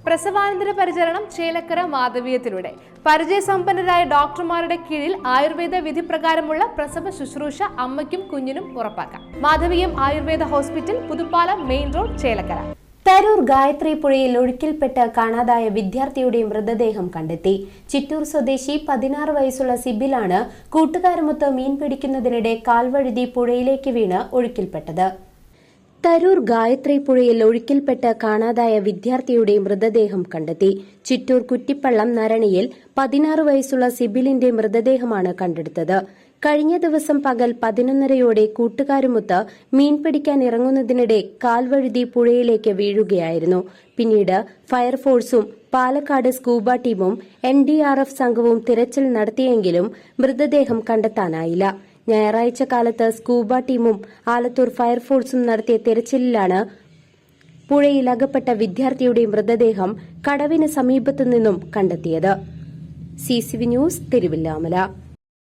പ്രസവാനന്തര പരിചരണം ചേലക്കര മാധവീയത്തിലൂടെ പരിചയസമ്പന്നരായ ഡോക്ടർമാരുടെ കീഴിൽ ആയുർവേദ വിധി പ്രകാരമുള്ള പ്രസവ ശുശ്രൂഷ അമ്മയ്ക്കും കുഞ്ഞിനും ഉറപ്പാക്കാം. Madhaveeyam Ayurveda hospital, Puthuppalam, main road, Chelakkara. Tarur Gayathri പുഴയിൽ ഒഴുക്കിൽപ്പെട്ട് കാണാതായ വിദ്യാർത്ഥിയുടെ മൃതദേഹം കണ്ടെത്തി. ചിറ്റൂർ സ്വദേശി 16 വയസ്സുള്ള സിബിലാണ് കൂട്ടുകാരുമൊത്ത് മീൻ പിടിക്കുന്നതിനിടെ കാൽവഴുതി പുഴയിലേക്ക് വീണ് ഒഴുക്കിൽപ്പെട്ടത്. തരൂർ ഗായത്രി പുഴയിൽ ഒഴുക്കിൽപ്പെട്ട് കാണാതായ വിദ്യാർത്ഥിയുടെ മൃതദേഹം കണ്ടെത്തി. ചിറ്റൂർ കുറ്റിപ്പള്ളം നരണിയിൽ 16 വയസ്സുള്ള സിബിലിന്റെ മൃതദേഹമാണ് കണ്ടെടുത്തത്. കഴിഞ്ഞ ദിവസം പകൽ 11:30 കൂട്ടുകാരുമൊത്ത് മീൻ പിടിക്കാൻ ഇറങ്ങുന്നതിനിടെ കാൽവഴുതി പുഴയിലേക്ക് വീഴുകയായിരുന്നു. പിന്നീട് ഫയർഫോഴ്സും പാലക്കാട് സ്കൂബ ടീമും NDRF സംഘവും തിരച്ചിൽ നടത്തിയെങ്കിലും മൃതദേഹം കണ്ടെത്താനായില്ല. ഞായറാഴ്ച കാലത്ത് സ്കൂബ ടീമും ആലത്തൂർ ഫയർഫോഴ്സും നടത്തിയ തിരച്ചിലിലാണ് പുഴയിലകപ്പെട്ട വിദ്യാർത്ഥിയുടെ മൃതദേഹം കടവിന് സമീപത്തുനിന്നും കണ്ടെത്തിയത്. CCV news, Thiruvilwamala.